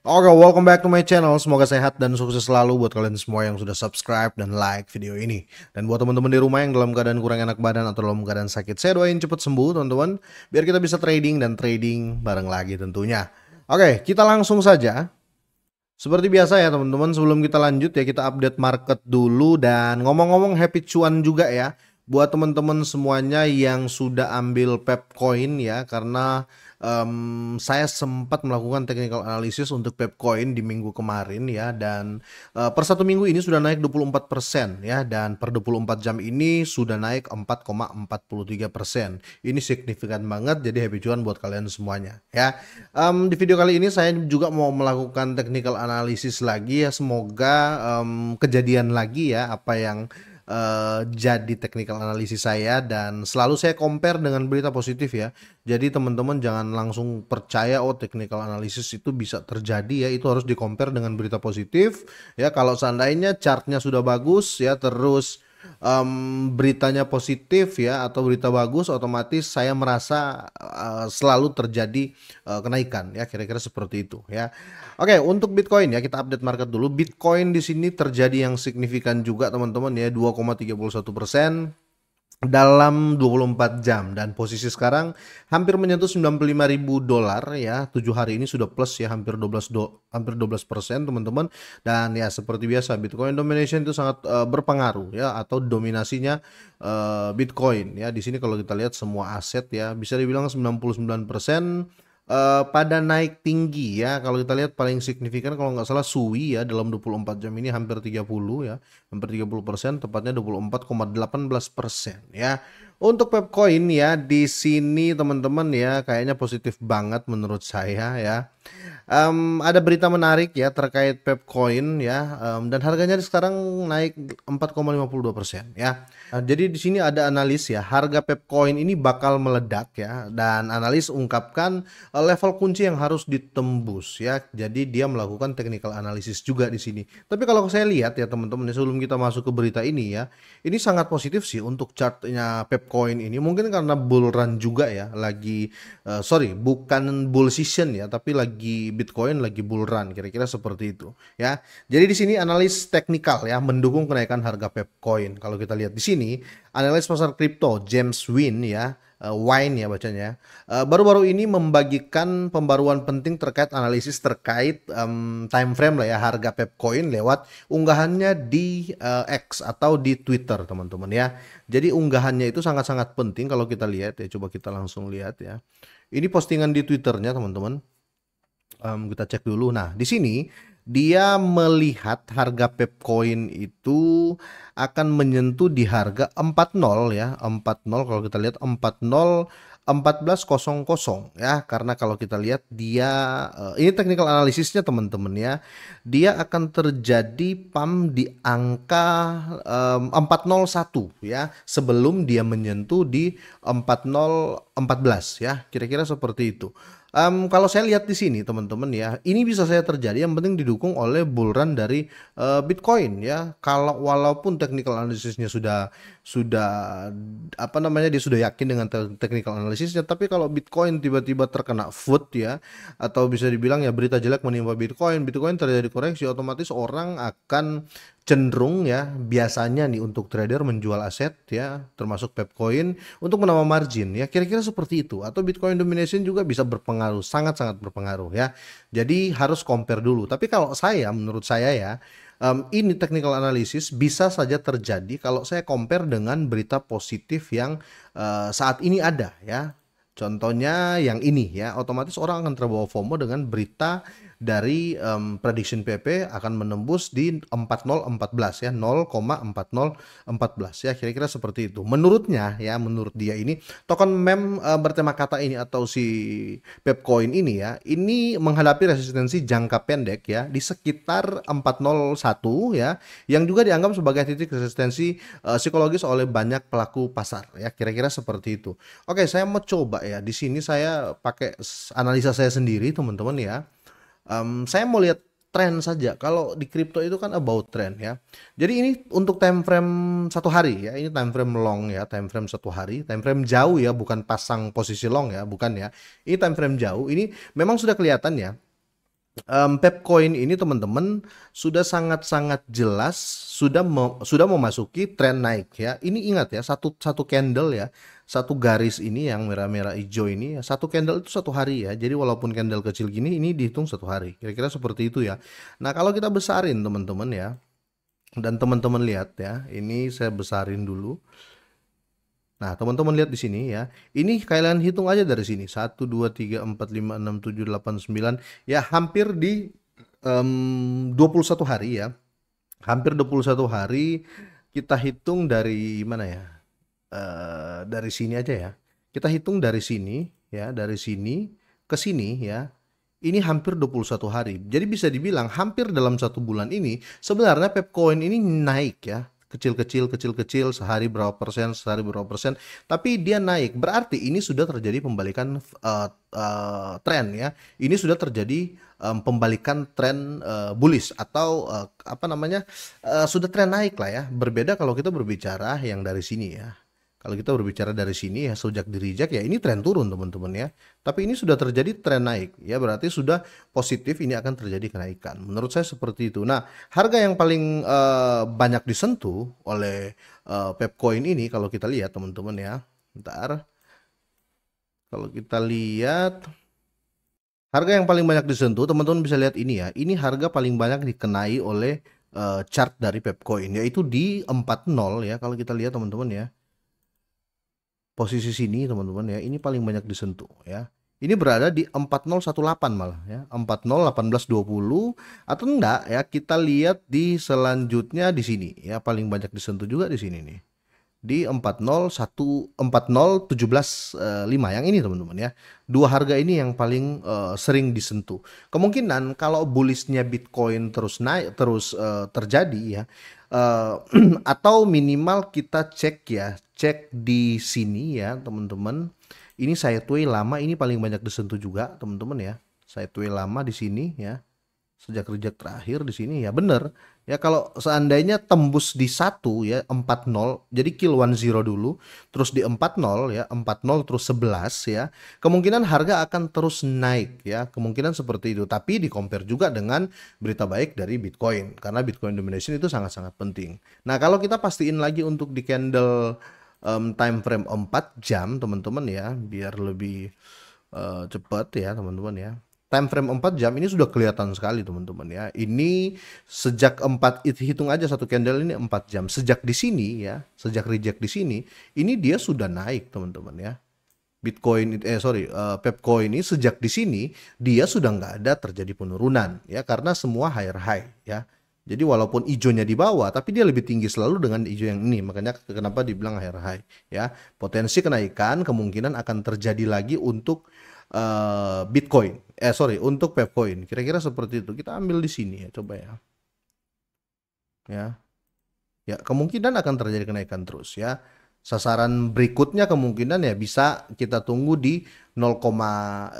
Oke, welcome back to my channel. Semoga sehat dan sukses selalu buat kalian semua yang sudah subscribe dan like video ini. Dan buat teman-teman di rumah yang dalam keadaan kurang enak badan atau dalam keadaan sakit, saya doain cepet sembuh teman-teman, biar kita bisa trading dan trading bareng lagi tentunya. Oke, kita langsung saja. Seperti biasa ya teman-teman, sebelum kita lanjut ya kita update market dulu. Dan ngomong-ngomong happy cuan juga ya buat teman-teman semuanya yang sudah ambil Pepcoin ya, karena saya sempat melakukan technical analysis untuk Pepcoin di minggu kemarin ya, dan per satu minggu ini sudah naik 24% ya, dan per 24 jam ini sudah naik 4,43%. Ini signifikan banget, jadi happy cuan buat kalian semuanya ya. Di video kali ini saya juga mau melakukan technical analysis lagi ya, semoga kejadian lagi ya apa yang jadi technical analisis saya, dan selalu saya compare dengan berita positif ya. Jadi teman-teman jangan langsung percaya oh technical analysis itu bisa terjadi ya, itu harus di compare dengan berita positif ya. Kalau seandainya chartnya sudah bagus ya, terus beritanya positif ya atau berita bagus, otomatis saya merasa selalu terjadi kenaikan ya, kira-kira seperti itu ya. Oke, untuk Bitcoin ya kita update market dulu. Bitcoin di sini terjadi yang signifikan juga teman-teman ya, 2,31% dalam 24 jam, dan posisi sekarang hampir menyentuh 95.000 dolar ya. 7 hari ini sudah plus ya, hampir 12% teman-teman. Dan ya seperti biasa Bitcoin domination itu sangat berpengaruh ya, atau dominasinya Bitcoin ya. Di sini kalau kita lihat semua aset ya bisa dibilang 99% pada naik tinggi ya. Kalau kita lihat paling signifikan kalau nggak salah SUI ya, dalam 24 jam ini hampir 30 ya, hampir 30%, tepatnya 24,18% ya. Untuk Pepcoin ya di sini teman-teman ya kayaknya positif banget menurut saya ya. Ada berita menarik ya terkait Pepcoin ya, dan harganya sekarang naik 4,52% ya. Jadi di sini ada analis ya, harga Pepcoin ini bakal meledak ya, dan analis ungkapkan level kunci yang harus ditembus ya. Jadi dia melakukan technical analysis juga di sini. Tapi kalau saya lihat ya teman-teman, sebelum kita masuk ke berita ini ya, ini sangat positif sih untuk chartnya Pepcoin ini. Mungkin karena bull run juga ya, lagi sorry bukan bull season ya, tapi lagi Bitcoin lagi bull run, kira-kira seperti itu ya. Jadi di sini analis teknikal ya mendukung kenaikan harga Pepcoin. Kalau kita lihat di sini, analis pasar kripto James Wynn ya, Wine ya bacanya, baru-baru ini membagikan pembaruan penting terkait analisis terkait time frame lah ya harga Pepcoin lewat unggahannya di X atau di Twitter teman-teman ya. Jadi unggahannya itu sangat-sangat penting kalau kita lihat ya, coba kita langsung lihat ya. Ini postingan di Twitternya teman-teman. Kita cek dulu. Nah, di sini dia melihat harga Pepcoin itu akan menyentuh di harga 40 ya, 40 kalau kita lihat 40 1400 ya, karena kalau kita lihat dia ini technical analisisnya teman-teman ya, dia akan terjadi pump di angka 401 ya, sebelum dia menyentuh di 4014 ya, kira-kira seperti itu. Kalau saya lihat di sini teman-teman ya, ini bisa saya terjadi, yang penting didukung oleh bull run dari Bitcoin ya. Kalau walaupun technical analisisnya sudah apa namanya, dia sudah yakin dengan technical analisisnya, tapi kalau Bitcoin tiba-tiba terkena food ya, atau bisa dibilang ya berita jelek menimpa Bitcoin, Bitcoin terjadi koreksi, otomatis orang akan cenderung ya biasanya nih untuk trader menjual aset ya, termasuk Pepcoin untuk menambah margin ya, kira-kira seperti itu. Atau Bitcoin domination juga bisa berpengaruh, sangat-sangat berpengaruh ya. Jadi harus compare dulu. Tapi kalau saya, menurut saya ya, ini technical analysis bisa saja terjadi kalau saya compare dengan berita positif yang saat ini ada ya. Contohnya yang ini ya, otomatis orang akan terbawa FOMO dengan berita dari prediction PP akan menembus di 4014 ya, 0,4014 ya, kira-kira seperti itu. Menurutnya ya, menurut dia ini token meme bertema kata ini atau si Pepcoin ini ya, ini menghadapi resistensi jangka pendek ya di sekitar 401 ya, yang juga dianggap sebagai titik resistensi psikologis oleh banyak pelaku pasar ya, kira-kira seperti itu. Oke, saya mau coba ya. Di sini saya pakai analisa saya sendiri, teman-teman ya. Saya mau lihat tren saja. Kalau di kripto itu kan about trend ya. Jadi ini untuk time frame satu hari ya. Ini time frame long ya, time frame satu hari, time frame jauh ya, bukan pasang posisi long ya, bukan ya. Ini time frame jauh. Ini memang sudah kelihatan ya. Pepcoin ini teman-teman sudah sangat-sangat jelas sudah memasuki tren naik ya. Ini ingat ya, satu satu candle ya, satu garis ini yang merah-merah hijau ini ya, satu candle itu satu hari ya. Jadi walaupun candle kecil gini ini dihitung satu hari. Kira-kira seperti itu ya. Nah, kalau kita besarin teman-teman ya, dan teman-teman lihat ya, ini saya besarin dulu. Nah, teman-teman lihat di sini ya. Ini kalian hitung aja dari sini. 1, 2, 3, 4, 5, 6, 7, 8, 9. Ya, hampir di 21 hari ya. Hampir 21 hari kita hitung dari mana ya? Dari sini aja ya. Kita hitung dari sini ya, dari sini ke sini ya. Ini hampir 21 hari. Jadi bisa dibilang hampir dalam 1 bulan ini sebenarnya Pepcoin ini naik ya. Kecil-kecil, kecil-kecil, sehari berapa persen, tapi dia naik. Berarti ini sudah terjadi pembalikan tren ya. Ini sudah terjadi pembalikan tren bullish atau apa namanya, sudah tren naik lah ya. Berbeda kalau kita berbicara yang dari sini ya. Kalau kita berbicara dari sini ya, sejak di reject ya ini tren turun teman-teman ya. Tapi ini sudah terjadi tren naik ya, berarti sudah positif, ini akan terjadi kenaikan. Menurut saya seperti itu. Nah, harga yang paling banyak disentuh oleh Pepcoin ini kalau kita lihat teman-teman ya. Bentar. Kalau kita lihat harga yang paling banyak disentuh, teman-teman bisa lihat ini ya. Ini harga paling banyak dikenai oleh chart dari Pepcoin, yaitu di 40 ya. Kalau kita lihat teman-teman ya, posisi sini teman-teman ya, ini paling banyak disentuh ya. Ini berada di 4018 malah ya, 401820 atau enggak ya, kita lihat di selanjutnya di sini ya, paling banyak disentuh juga di sini nih. Di 40117,5 yang ini teman-teman ya. Dua harga ini yang paling sering disentuh. Kemungkinan kalau bullishnya Bitcoin terus naik terus terjadi ya, atau minimal kita cek di sini ya teman-teman. Ini sideway lama, ini paling banyak disentuh juga teman-teman ya. Sideway lama di sini ya. Sejak reject terakhir di sini ya, bener ya. Kalau seandainya tembus di 1 ya, 40, jadi kill 10 dulu, terus di 40 ya, 40 terus 11 ya, kemungkinan harga akan terus naik ya, kemungkinan seperti itu. Tapi di compare juga dengan berita baik dari Bitcoin, karena Bitcoin domination itu sangat-sangat penting. Nah, kalau kita pastiin lagi untuk di candle time frame 4 jam teman-teman ya, biar lebih cepat ya teman-teman ya. Time frame 4 jam ini sudah kelihatan sekali teman-teman ya. Ini sejak 4, hitung aja satu candle ini 4 jam. Sejak di sini ya, sejak reject di sini, ini dia sudah naik teman-teman ya. Bitcoin Pepcoin ini sejak di sini dia sudah nggak ada terjadi penurunan ya, karena semua higher high ya. Jadi walaupun hijaunya di bawah, tapi dia lebih tinggi selalu dengan hijau yang ini. Makanya kenapa dibilang higher high ya. Potensi kenaikan kemungkinan akan terjadi lagi untuk Bitcoin. Untuk Pepcoin. Kira-kira seperti itu. Kita ambil di sini ya, coba ya. Ya, kemungkinan akan terjadi kenaikan terus ya. Sasaran berikutnya kemungkinan ya bisa kita tunggu di 0,401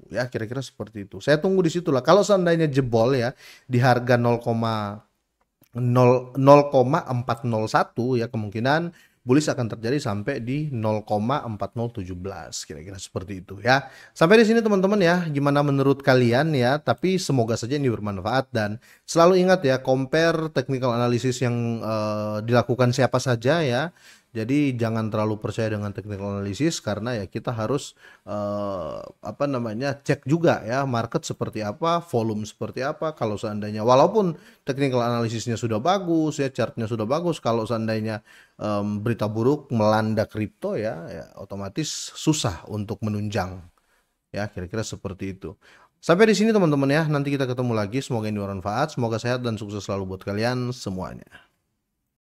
ya, kira-kira seperti itu. Saya tunggu di situlah. Kalau seandainya jebol ya di harga 0,401 ya, kemungkinan bullish akan terjadi sampai di 0,4017, kira-kira seperti itu ya. Sampai di sini teman-teman ya, gimana menurut kalian ya? Tapi semoga saja ini bermanfaat, dan selalu ingat ya, compare technical analysis yang dilakukan siapa saja ya. Jadi jangan terlalu percaya dengan technical analysis, karena ya kita harus cek juga ya market seperti apa, volume seperti apa. Kalau seandainya walaupun technical analisisnya sudah bagus ya, chartnya sudah bagus, kalau seandainya berita buruk melanda kripto ya otomatis susah untuk menunjang ya, kira-kira seperti itu. Sampai di sini teman-teman ya, nanti kita ketemu lagi. Semoga ini bermanfaat, semoga sehat dan sukses selalu buat kalian semuanya.